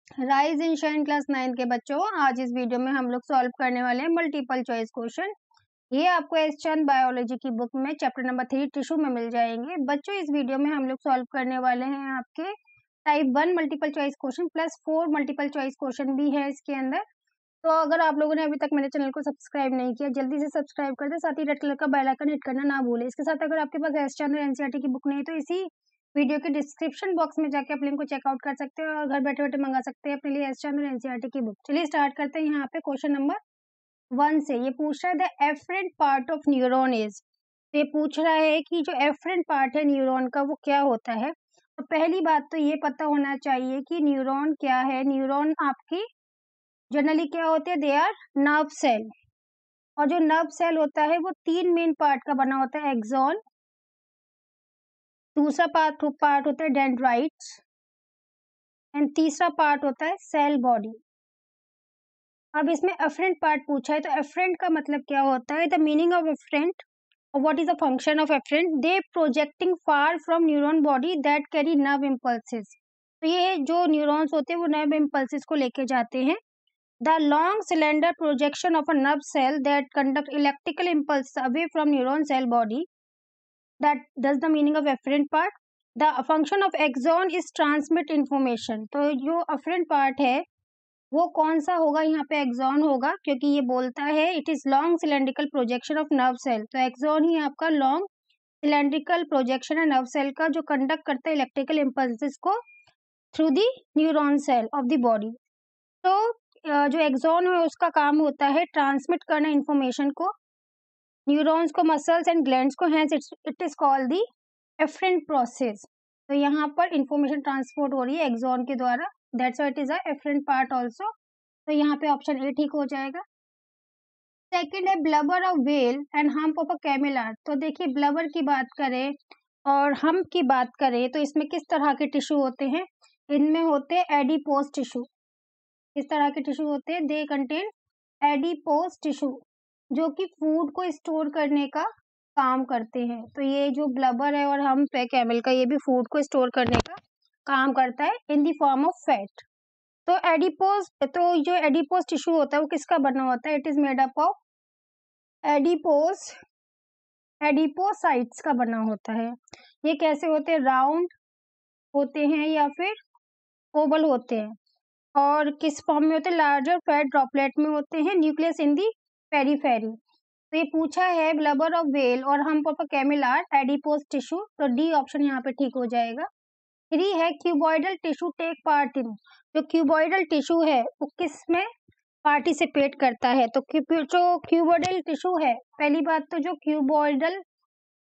Rise in shine class 9 के बच्चों, आज इस वीडियो में हम लोग सॉल्व करने वाले हैं मल्टीपल चॉइस क्वेश्चन। ये आपको एस चंद बायोलॉजी की बुक में चैप्टर नंबर 3 टिश्यू में मिल जाएंगे। बच्चों, इस वीडियो में हम लोग सॉल्व करने वाले हैं आपके type 1 multiple choice question plus 4 multiple choice question भी है इसके अंदर। तो अगर आप लोगों ने अभी तक मेरे चैनल को सब्सक्राइब नहीं किया, जल्दी से सब्सक्राइब कर दे, साथ ही रेड कलर का बेल आइकन हिट करना ना भूले। इसके साथ अगर आपके पास एस चंद और एनसीईआरटी की बुक नहीं है तो इसी वीडियो के डिस्क्रिप्शन बॉक्स में जाके आप लिंक को चेकआउट कर सकते हैं और घर बैठे बैठे मंगा सकते हैं अपने लिए एस चंद और एनसीईआरटी की बुक। चलिए स्टार्ट करते हैं। यहाँ पे क्वेश्चन नंबर 1 से ये पूछ रहा है the afferent part of neuron is. तो ये पूछ रहा है कि जो एफरेंट पार्ट है न्यूरॉन का वो क्या होता है। तो पहली बात तो ये पता होना चाहिए कि न्यूरॉन क्या है। न्यूरॉन आपकी जनरली क्या होते हैं, दे आर नर्व सेल। और जो नर्व सेल होता है वो 3 मेन पार्ट का बना होता है, एक्सॉन, दूसरा पार्ट होता है डेंड्राइट्स एंड तीसरा पार्ट होता है सेल बॉडी। अब इसमें एफरेंट पार्ट पूछा है, तो एफरेंट का मतलब क्या होता है, द मीनिंग ऑफ एफरेंट और what is the function of afferent, they projecting far from neuron body that carry nerve impulses. तो ये जो न्यूरॉन्स होते हैं वो नर्व इम्पल्सेस को लेके जाते हैं। The long cylinder projection of a nerve cell that conduct electrical impulse away from neuron cell body. That's the meaning of afferent part. The function of axon is transmit information. तो जो afferent part है वो कौन सा होगा, यहाँ पे axon होगा, क्योंकि ये बोलता है it is long cylindrical projection of nerve cell. तो axon ही आपका long cylindrical projection है nerve cell का, जो conduct करता है electrical impulses को through the neuron cell of the body. तो जो एक्सॉन है उसका काम होता है ट्रांसमिट करना इंफॉर्मेशन को न्यूरॉन्स को, मसल्स एंड ग्लैंड्स को, hence it is called the afferent process. तो यहाँ पर इंफॉर्मेशन ट्रांसपोर्ट हो रही है एक्सॉन के द्वारा, that's why it is a afferent part also. तो यहाँ पे ऑप्शन ए ठीक हो जाएगा। सेकंड है blubber of whale and hump of a camel. तो देखिए, ब्लबर की बात करें और हम्प की बात करें तो इसमें किस तरह के टिश्यू होते हैं, इनमें होते हैं एडिपोज टिश्यू। इस तरह के टिश्यू होते हैं, दे कंटेन एडिपोज टिश्यू, जो कि फूड को स्टोर करने का काम करते हैं। तो ये जो ब्लबर है और हम्प है कैमल का, ये भी फूड को स्टोर करने का काम करता है in the form of fat. तो जो एडिपोज टिश्यू होता है वो किसका बना होता है, it is made up of adipocytes का बना होता है। ये कैसे होते हैं, राउंड होते हैं या फिर ओवल होते हैं, और किस फॉर्म में होते हैं, लार्जर फैट ड्रॉपलेट में होते हैं, न्यूक्लियस इन दी पेरीफेरी। तो ये पूछा है ब्लबर ऑफ व्हेल और hump of a camel are adipose tissue, तो डी ऑप्शन यहाँ पे ठीक हो जाएगा। 3 है cuboidal tissue take part in. जो क्यूबॉइडल टिश्यू है वो किस में पार्टिसिपेट करता है, तो जो क्यूबॉइडल टिश्यू है, पहली बात तो जो क्यूबॉइडल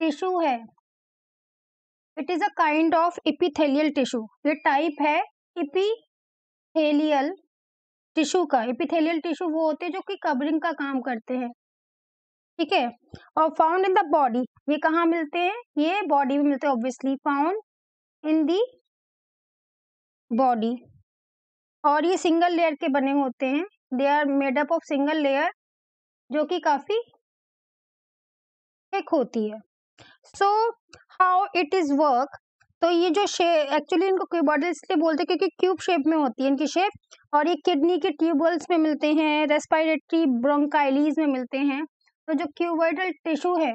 टिश्यू है it is a kind of epithelial tissue. ये टाइप है इपिथेलियल टिश्यू का। इपिथेलियल टिश्यू वो होते हैं जो कि कवरिंग का काम करते हैं, ठीक है। और फाउंड इन द बॉडी, ये कहाँ मिलते हैं, ये बॉडी में मिलते हैं, obviously found in the body. और ये सिंगल लेयर के बने होते हैं, they are made up of single layer, जो कि काफी थिक होती है। So how it is work, तो ये जो एक्चुअली इनको क्यूबॉइडल इसलिए बोलते हैं क्योंकि क्यूब शेप में होती है इनकी शेप, और ये किडनी के ट्यूबल्स में मिलते हैं, रेस्पिरेटरी ब्रोंकाइलीज में मिलते हैं। तो जो क्यूबॉइडल टिश्यू है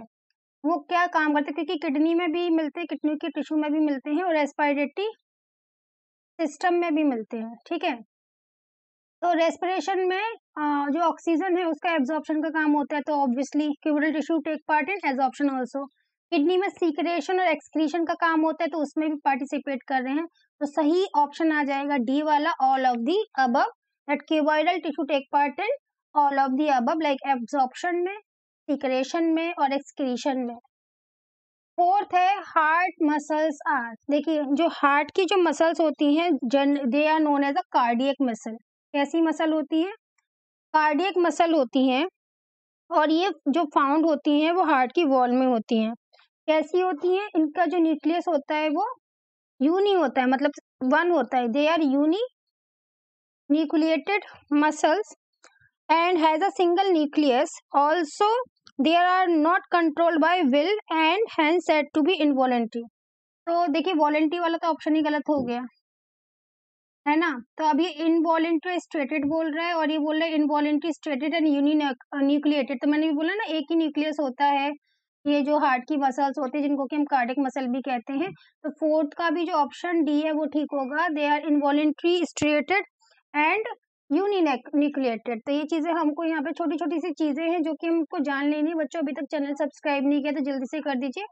वो क्या काम करते हैं, क्योंकि किडनी में भी मिलते हैं, किडनी के टिश्यू में भी मिलते हैं, और रेस्पिरेटरी सिस्टम में भी मिलते हैं, ठीक है। तो रेस्पिरेशन में जो ऑक्सीजन है उसका एब्जॉर्प्शन का काम होता है, तो obviously cuboidal tissue take part in absorption also. Kidney में सीक्रेशन और एक्सक्रीशन का काम होता है, तो उसमें भी पार्टिसिपेट कर रहे हैं। तो सही ऑप्शन आ जाएगा डी वाला, all of the above, that cuboidal tissue take part in all of the above, like absorption में, सीक्रेशन में और एक्सक्रीशन में। फोर्थ है हार्ट मसल्स आर। देखिए, जो हार्ट की जो मसल्स होती हैं they are known as a cardiac muscle. कैसी मसल होती है, कार्डियक मसल होती हैं, और ये जो फाउंड होती हैं वो हार्ट की वॉल में होती हैं। कैसी होती हैं, इनका जो न्यूक्लियस होता है वो यूनी होता है, मतलब 1 होता है, they are uninucleated muscles and has a single nucleus. Also, they are not controlled by will and hence said to be involuntary. तो देखिए, वॉलेंट्री वाला तो ऑप्शन ही गलत हो गया, है ना। तो अब ये इनवॉलेंट्री स्ट्रेटेड बोल रहा है और ये बोल रहा है इनवॉलेंट्री स्ट्रेटेड एंड यूनिन्यूक्लिएटेड। तो मैंने भी बोला ना एक ही न्यूक्लियस होता है, ये जो हार्ट की मसल्स होती है जिनको कि हम कार्डियक मसल भी कहते हैं। तो फोर्थ का भी जो ऑप्शन डी है वो ठीक होगा, they are involuntary striated and uninucleated. तो ये चीजें हमको यहाँ पे छोटी छोटी सी चीजें हैं जो कि हमको जान लेनी है। बच्चों अभी तक चैनल सब्सक्राइब नहीं किया तो जल्दी से कर दीजिए।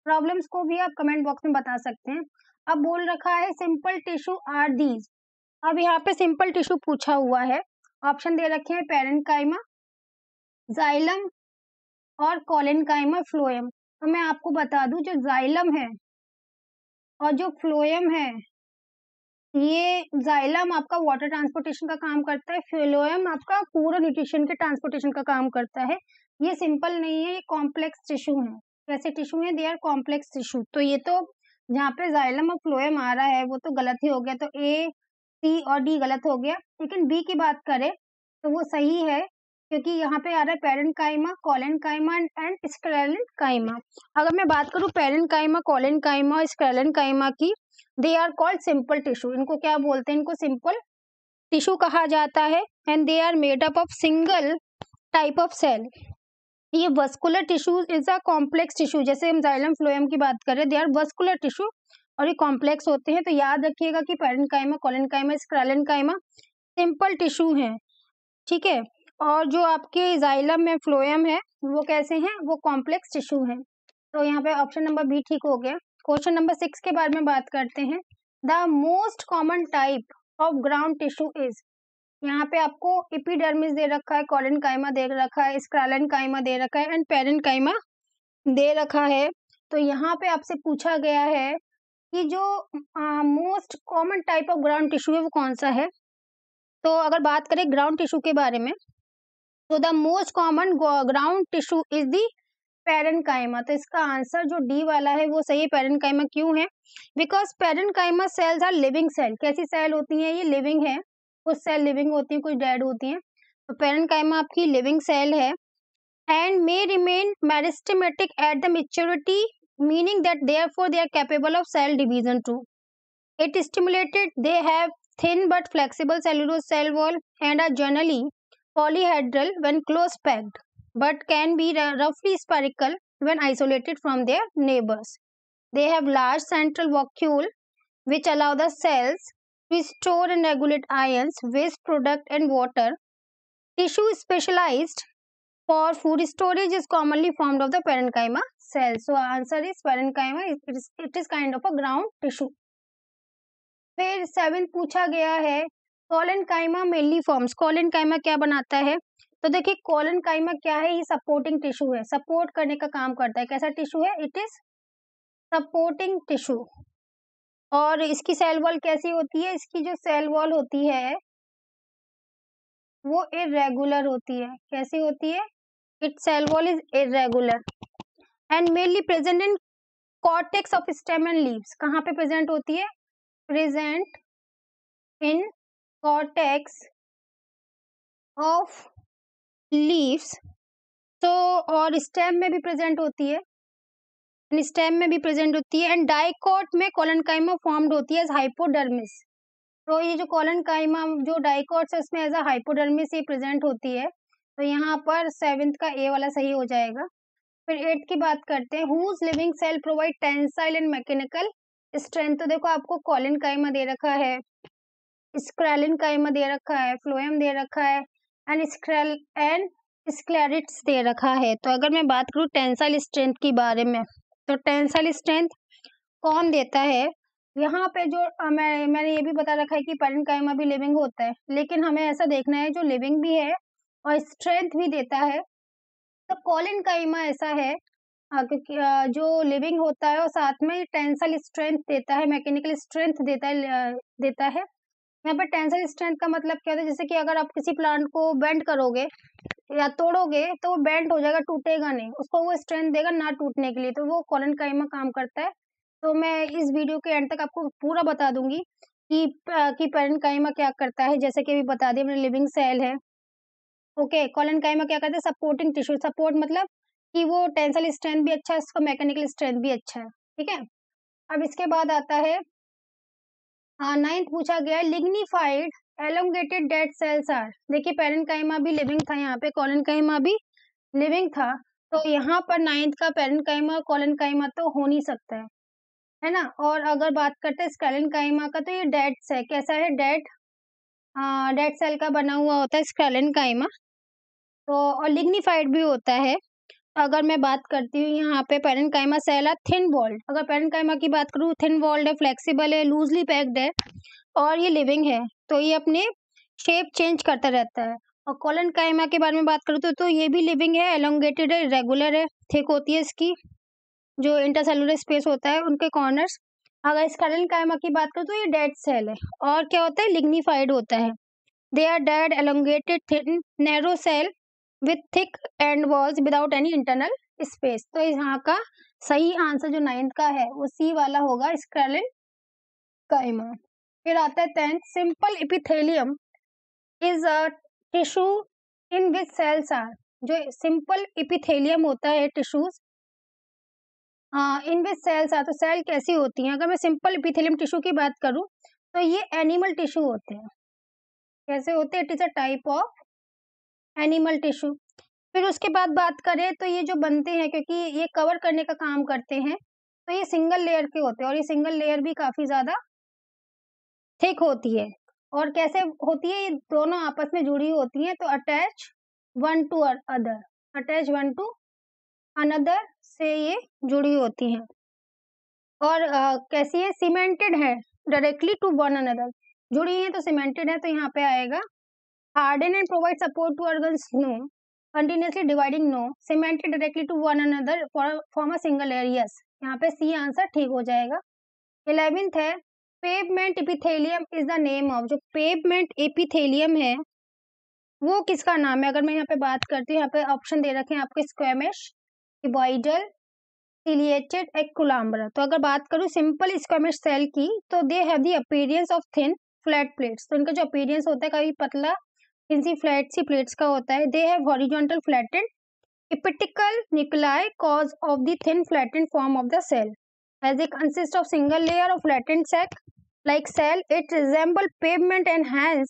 प्रॉब्लम्स को भी आप कमेंट बॉक्स में बता सकते हैं। अब बोल रखा है सिंपल टिश्यू आर दीज। अब यहाँ पे सिंपल टिश्यू पूछा हुआ है, ऑप्शन दे रखे हैं पेरेन्काइमा, जाइलम और कोलेनकाइमा, फ्लोएम। तो मैं आपको बता दूं जो जाइलम है और जो फ्लोएम है, ये जाइलम आपका वाटर ट्रांसपोर्टेशन का काम करता है, फ्लोएम आपका पूरा न्यूट्रिशन के ट्रांसपोर्टेशन का काम करता है। ये सिंपल नहीं है, ये कॉम्प्लेक्स टिश्यू है। कैसे टिश्यू है? They are complex tissue. तो ये तो जहाँ पे जाइलम और फ्लोएम आ रहा है वो तो गलत ही हो गया, तो ए सी और डी गलत हो गया। लेकिन बी की बात करें तो वो सही है, क्योंकि यहाँ पे आ रहा है पेरेन्काइमा, कोलेनकाइमा एंड स्क्लेरेन्काइमा। अगर मैं बात करूँ पेरेन्काइमा, कोलेनकाइमा और स्क्लेरेन्काइमा की, they are called simple tissue. इनको क्या बोलते हैं? इनको सिंपल टिश्यू कहा जाता है। And they are made up of single type of cell. ये vascular tissue is a complex tissue. जैसे हम जाइलम फ्लोएम की बात करें, दे आर वस्कुलर टिश्यू और ये कॉम्प्लेक्स होते हैं। तो याद रखिएगा कि parenchyma, collenchyma, sclerenchyma simple tissue हैं, ठीक है। और जो आपके जाइलम में फ्लोएम है वो कैसे हैं? वो कॉम्प्लेक्स टिश्यू हैं। तो यहाँ पे ऑप्शन नंबर बी ठीक हो गया। क्वेश्चन नंबर 6 के बारे में बात करते हैं। The most common type of ground tissue is. यहाँ पे आपको एपिडर्मिस दे रखा है, कोलेनकाइमा दे रखा है, स्क्लेरेन्काइमा दे रखा है एंड पेरेन्काइमा दे रखा है। तो यहाँ पे आपसे पूछा गया है कि जो most common type of ground tissue है वो कौन सा है। तो अगर बात करें ग्राउंड टिश्यू के बारे में, तो the most common ground tissue is the parenchyma. तो इसका आंसर जो डी वाला है वो सही है। पेरेन्काइमा क्यों है? Because parenchyma cells are living cell. कैसी सेल होती है? ये लिविंग है। कुछ सेल लिविंग होती है, कुछ डेड होती हैं। तो पेरेन्काइमा आपकी लिविंग सेल है and may remain meristematic at the maturity, meaning that therefore they are capable of cell division too. It stimulated, they have thin but flexible cellulose cell wall and are generally polyhedral when close packed, but can be roughly spherical when isolated from their neighbors. They have large central vacuole which allow the cells to store and regulate ions, waste product and water. Tissue specialized for food storage is commonly formed of the parenchyma cells. So answer is parenchyma. It is kind of a ground tissue. फिर 7 पूछा गया है collenchyma mainly forms. Collenchyma क्या बनाता है? तो देखिए collenchyma क्या है? ये सपोर्टिंग टिश्यू है, सपोर्ट करने का काम करता है। कैसा टिश्यू है? It is supporting tissue. और इसकी सेल वॉल कैसी होती है? इसकी जो सेल वॉल होती है वो इरेगुलर होती है। कैसी होती है? Its cell wall is irregular and mainly present in cortex of stem and leaves. कहाँ पे present होती है? Present in cortex of leaves. तो और stem में भी present होती है, stem में भी present होती है and dicot में कोलेनकाइमा formed होती है as hypodermis. तो ये जो कोलेनकाइमा जो डाइकोट्स है उसमें एज अ हाइपोडर्मिस ही प्रेजेंट होती है। तो यहाँ पर 7th का ए वाला सही हो जाएगा। फिर 8 की बात करते हैं। Whose living cell provide tensile and mechanical strength. तो देखो आपको कोलेनकाइमा दे रखा है, स्क्लेरेन्काइमा दे रखा है, फ्लोएम दे रखा है एंड स्क्लेरिट्स दे रखा है। तो अगर मैं बात करूँ टेंसाइल स्ट्रेंथ के बारे में, तो टेंसाइल स्ट्रेंथ कौन देता है? यहाँ पे जो मैंने ये भी बता रखा है कि पेरेन्काइमा भी लिविंग होता है, लेकिन हमें ऐसा देखना है जो लिविंग भी है और स्ट्रेंथ भी देता है। तो कोलेनकाइमा ऐसा है क्योंकि जो लिविंग होता है और साथ में टेंसाइल स्ट्रेंथ देता है, मैकेनिकल स्ट्रेंथ देता है। यहाँ पर टेंसाइल स्ट्रेंथ का मतलब क्या होता है? जैसे कि अगर आप किसी प्लांट को बेंड करोगे या तोड़ोगे तो वो बेंड हो जाएगा, टूटेगा नहीं, उसको वो स्ट्रेंथ देगा ना टूटने के लिए। तो वो कोलेनकाइमा काम करता है। तो मैं इस वीडियो के एंड तक आपको पूरा बता दूंगी कि पेरेन्काइमा क्या करता है। जैसे कि अभी बता दिया मैंने, लिविंग सेल है। ओके, कोलेनकाइमा क्या करता है? Supporting tissue. सपोर्ट मतलब कि वो टेंसाइल स्ट्रेंथ भी अच्छा है, उसका मैकेनिकल स्ट्रेंथ भी अच्छा है, ठीक है। अब इसके बाद आता है नाइन्थ पूछा गया है lignified elongated dead cells are. देखिए पेरेन्काइमा भी लिविंग था, यहाँ पे कोलेनकाइमा भी लिविंग था, तो यहाँ पर नाइन्थ का पेरेन्काइमा और कोलेनकाइमा तो हो नहीं सकता है ना। और अगर बात करते हैं स्केलेनकाइमा का, तो ये डेड है, कैसा है, डेड सेल का बना हुआ होता है स्केलेनकाइमा, तो और लिग्निफाइड भी होता है। अगर मैं बात करती हूँ यहाँ पे पेरेन्काइमा सेल है थिन वॉल्ड, अगर पेरेन्काइमा की बात करूँ थिन वॉल्ड है, फ्लेक्सिबल है, लूजली पैक्ड है और ये लिविंग है, तो ये अपने शेप चेंज करता रहता है। और कोलेनकाइमा के बारे में बात करूँ तो ये भी लिविंग है, एलोंगेटेड है, रेगुलर है, थिक होती है इसकी जो इंटरसेलुलर स्पेस होता है उनके कॉर्नर्स। अगर स्केलेनकाइमा की बात करूँ तो ये डेड सेल है और क्या होता है, लिग्निफाइड होता है। They are dead elongated thin narrow cell with thick end walls without any internal space. तो यहाँ का सही आंसर जो नाइन्थ का है वो सी वाला होगा, स्केलेनकाइमा। फिर आता है 10th, simple epithelium is a tissue in which cells are. जो सिंपल एपिथेलियम होता है tissues in which cells are, तो सेल कैसी होती हैं। अगर मैं सिंपल एपिथेलियम टिश्यू की बात करूं तो ये एनिमल टिश्यू होते हैं। कैसे होते हैं, it is a type of animal tissue. फिर उसके बाद बात करें तो ये जो बनते हैं, क्योंकि ये कवर करने का काम करते हैं, तो ये सिंगल लेयर के होते हैं और ये सिंगल लेयर भी काफी ज्यादा थिक होती है। और कैसे होती है, ये दोनों आपस में जुड़ी होती हैं, तो attach one two other, attach one two another से ये जुड़ी होती हैं। और कैसी है, सीमेंटेड है डायरेक्टली टू वन अनदर, जुड़ी है तो सीमेंटेड है, तो यहाँ पे आएगा harden and provide support to organs, no, continuously dividing, no, cemented directly to one another form a single layer, yes, यहाँ पे सी आंसर ठीक हो जाएगा। 11th है pavement epithelium is the name of, जो पेवमेंट एपिथेलियम है वो किसका नाम है। अगर मैं यहाँ पे बात करती हूँ, यहाँ पे ऑप्शन दे रखे हैं आपके स्क्वेमिश, क्यूबॉइडल, सिलिएटेड, एक्कुलाम्बरा। तो अगर बात करूँ सिंपल स्क्वेमिश सेल की, तो they have the appearance of thin flat plates, तो इनका जो अपीयरेंस होता है कभी पतला इनसी फ्लैट सी प्लेट्स का होता है। They have horizontal flattened elliptical nuclei cause of the thin flattened form of the cell, as it consist of single layer of flattened sac like cell, it resemble pavement and hence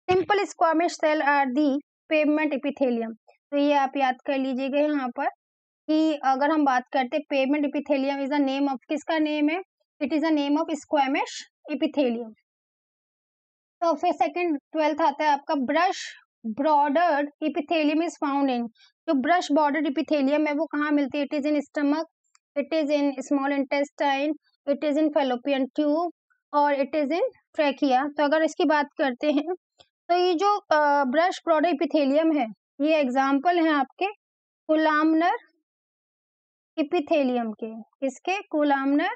simple squamous cell are the pavement epithelium. तो ये आप याद कर लीजिएगा यहाँ पर कि अगर हम बात करते हैं pavement epithelium is the name of, किसका नेम है, it is the name of squamous epithelium. तो फिर सेकंड 12th आता है आपका brush bordered epithelium is found in, जो ब्रश बॉर्डर्ड एपिथेलियम है वो कहाँ मिलती है, it is in stomach, it is in small intestine, it is in fallopian tube और इट इज इन ट्रैकिया। तो अगर इसकी बात करते हैं तो ये जो ब्रश बॉर्डर एपिथेलियम है ये एग्जाम्पल है आपके कोलामनर एपिथेलियम के, इसके कोलामनर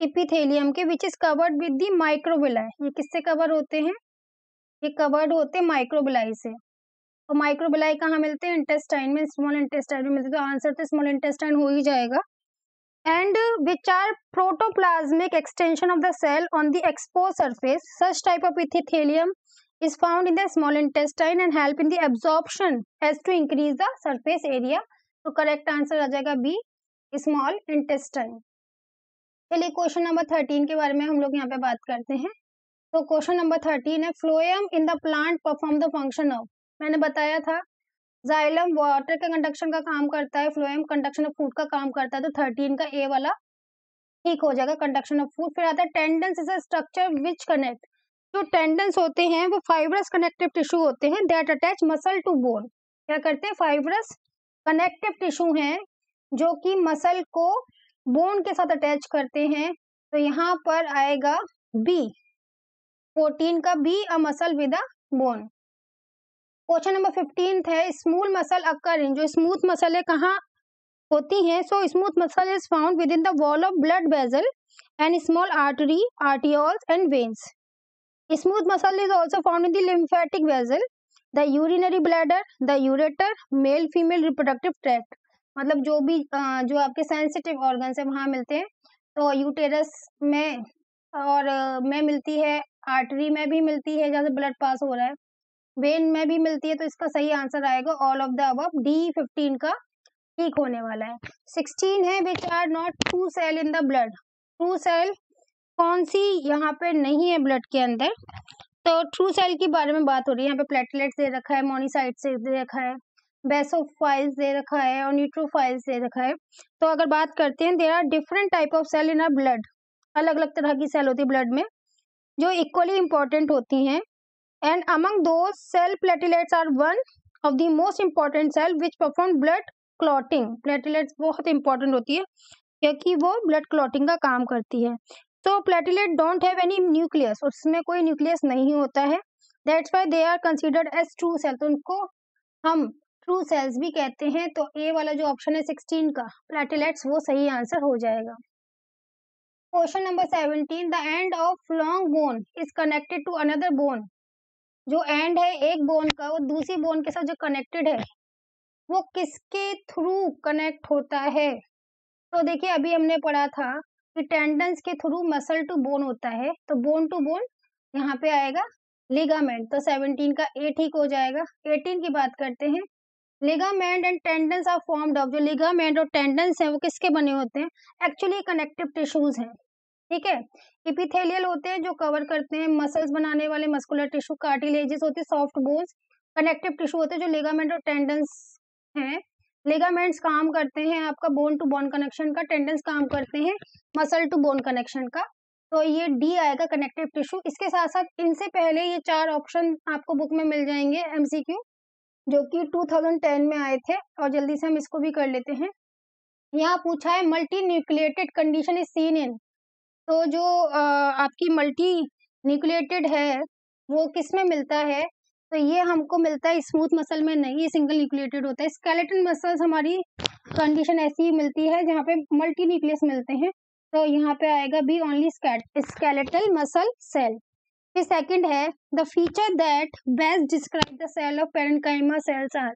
एपिथेलियम के, which is covered with the microvilli. ये किससे कवर होते हैं, ये कवर्ड होते हैं माइक्रोबिलाई से। और माइक्रोबिलाई कहाँ मिलते हैं, इंटेस्टाइन में, स्मॉल इंटेस्टाइन में मिलते हैं, तो आंसर तो स्मॉल इंटेस्टाइन हो ही जाएगा। And which are protoplasmic extension of the cell on the exposed surface, such type of epithelium is found in the small intestine and help in the absorption as to increase the surface area। तो correct answer आ जाएगा B, small intestine. चलिए question number 13 के बारे में हम लोग यहाँ पे बात करते हैं। तो क्वेश्चन नंबर 13 है phloem in the plant perform the function of, मैंने बताया था जाइलम वाटर के कंडक्शन का काम करता है, फ्लोएम कंडक्शन ऑफ फूड का काम करता है, तो 13 का ए वाला ठीक हो जाएगा, कंडक्शन ऑफ फूड। फिर आता है tendons is a structure which connect, जो टेंडन्स होते हैं वो फाइब्रस कनेक्टिव टिश्यू होते हैं that attach muscle to bone. क्या करते हैं, फाइब्रस कनेक्टिव टिश्यू हैं जो कि मसल को बोन के साथ अटैच करते हैं, तो यहाँ पर आएगा बी, 14 का B, a muscle with a bone. Question number 15 है स्मूथ मसल अकर इन, जो स्मूथ मसल है कहाँ होती हैं, so smooth muscle is found within the wall of blood vessel and small artery, arterioles and veins. Smooth muscle is also found in the lymphatic vessel, the urinary bladder, the ureter, male female reproductive tract। मतलब जो भी जो आपके sensitive organs है वहाँ मिलते हैं, तो यूटेरस में और में मिलती है, आर्टरी में भी मिलती है जहाँ से ब्लड पास हो रहा है, वेन में भी मिलती है, तो इसका सही आंसर आएगा all of the above, D 15 का ठीक होने वाला है। 16 है which are not true cell in the blood, true cell कौन सी यहाँ पे नहीं है ब्लड के अंदर। तो ट्रू सेल के बारे में बात हो रही है। यहाँ पे प्लेटलेट्स दे रखा है, मोनोसाइट्स दे रखा है, बेसोफाइल्स दे रखा है और न्यूट्रोफाइल्स दे रखा है। तो अगर बात करते हैं, there are different type of cell in our blood. अलग अलग तरह की सेल होती है ब्लड में जो इक्वली इंपॉर्टेंट होती हैं। And among those cell platelets are one of the most important cell which perform blood clotting. Platelets बहुत इंपॉर्टेंट होती है क्योंकि वो ब्लड क्लॉटिंग का काम करती है। तो platelet don't have any nucleus, उसमें कोई न्यूक्लियस नहीं होता है। That's why they are considered as true cell. तो उनको हम ट्रू सेल्स भी कहते हैं। तो ए वाला जो ऑप्शन है 16 का प्लेटलेट्स, वो सही आंसर हो जाएगा। Question number 17, the end of long bone is connected to another bone. जो एंड है एक बोन का, वो दूसरी बोन के साथ जो कनेक्टेड है, वो किसके थ्रू कनेक्ट होता है। तो देखिए अभी हमने पढ़ा था कि टेंडन्स के थ्रू मसल टू बोन होता है। तो बोन टू बोन यहाँ पे आएगा लिगामेंट। तो 17 का ए ठीक हो जाएगा। 18 की बात करते हैं। Ligament and tendons are formed of. जो लिगामेंट और टेंडन्स है वो किसके बने होते हैं, एक्चुअली कनेक्टिव टिश्यूज हैं। ठीक है, इपिथेलियल होते हैं जो कवर करते हैं मसल्स बनाने वाले मस्कुलर टिश्यू, कार्टिलेजेस होते हैं सॉफ्ट बोन्स, कनेक्टिव टिश्यू होते हैं जो लिगामेंट और टेंडन्स हैं। लिगामेंट्स काम करते हैं आपका बोन टू बोन कनेक्शन का, टेंडन्स काम करते हैं मसल टू बोन कनेक्शन का। तो ये डी आएगा कनेक्टिव टिश्यू। इसके साथ साथ इनसे पहले ये 4 ऑप्शन आपको बुक में मिल जाएंगे एमसीक्यू, जो कि 2010 में आए थे। और जल्दी से हम इसको भी कर लेते हैं। यहाँ पूछा है multi nucleated condition is seen in. तो जो आपकी मल्टी न्यूक्लिएटेड है वो किस में मिलता है, तो ये हमको मिलता है स्मूथ मसल में नहीं, ये सिंगल न्यूक्लिएटेड होता है। स्केलेटल मसल्स हमारी कंडीशन ऐसी ही मिलती है जहाँ पे मल्टी न्यूक्लियस मिलते हैं। तो यहाँ पे आएगा B only skeletal muscle cell. फिर सेकंड है the feature that best describe the cell of parenchyma cells are.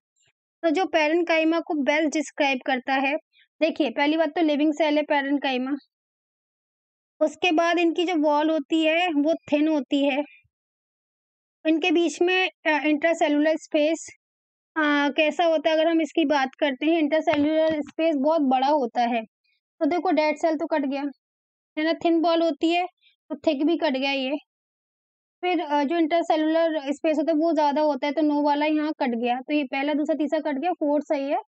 तो जो पेरेन्काइमा को बेस्ट डिस्क्राइब करता है, देखिए पहली बात तो लिविंग सेल है पेरेन्काइमा। उसके बाद इनकी जो वॉल होती है वो थिन होती है। इनके बीच में इंटरसेलुलर स्पेस कैसा होता है, अगर हम इसकी बात करते हैं, इंटरसेलुलर स्पेस बहुत बड़ा होता है। तो देखो डेड सेल तो कट गया है ना, थिन वॉल होती है तो थिक भी कट गया ये। फिर जो इंटरसेलुलर स्पेस होता है वो ज्यादा होता है, तो नो वाला यहाँ कट गया। तो ये पहला दूसरा तीसरा कट गया, फोर्थ सही है।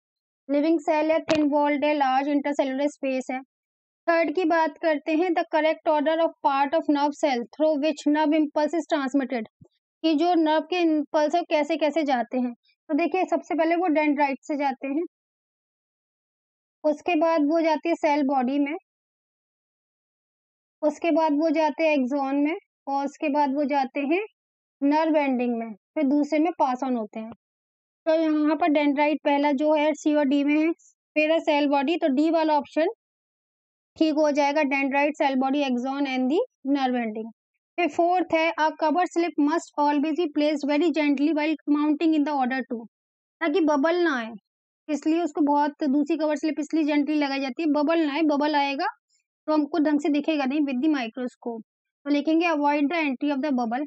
लिविंग सेल है, थिन वॉल्ड है, लार्ज इंटरसेलुलर स्पेस है। थर्ड की बात करते हैं the correct order of part of nerve cell through which nerve impulse is transmitted. कि जो नर्व के इम्पल्स है कैसे कैसे जाते हैं। तो देखिए सबसे पहले वो डेंड्राइट से जाते हैं, उसके बाद वो जाती है सेल बॉडी में, उसके बाद वो जाते हैं एक्सॉन में, और उसके बाद वो जाते हैं नर्व एंडिंग में, फिर दूसरे में पास ऑन होते हैं। तो यहाँ पर डेंड्राइट पहला जो है सी और डी में है, फिर है सेल बॉडी, तो डी वाला ऑप्शन ठीक हो जाएगा, dendrite cell body axon and the nerve ending. फिर फोर्थ है a cover slip must always be placed very gently while mounting in the order to. ताकि बबल ना आए, इसलिए उसको बहुत, दूसरी कवर स्लिप इसलिए जेंटली लगाई जाती है, बबल ना आए। बबल आएगा तो हमको ढंग से दिखेगा नहीं विद द माइक्रोस्कोप। तो लिखेंगे avoid the entry of the bubble.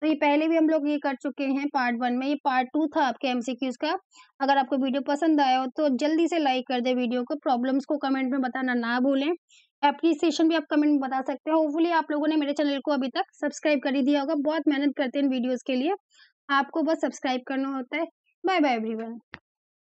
तो ये पहले भी हम लोग ये कर चुके हैं पार्ट 1 में, ये पार्ट 2 था आपके एमसीक्यूज का। अगर आपको वीडियो पसंद आया हो तो जल्दी से लाइक कर दे वीडियो को, प्रॉब्लम्स को कमेंट में बताना ना भूलें। एप्रिसिएशन भी आप कमेंट में बता सकते हो। होपफुली आप लोगों ने मेरे चैनल को अभी तक सब्सक्राइब कर ही दिया होगा, बहुत मेहनत करते हैं वीडियोस के लिए, आपको बस सब्सक्राइब करना होता है। Bye bye everyone.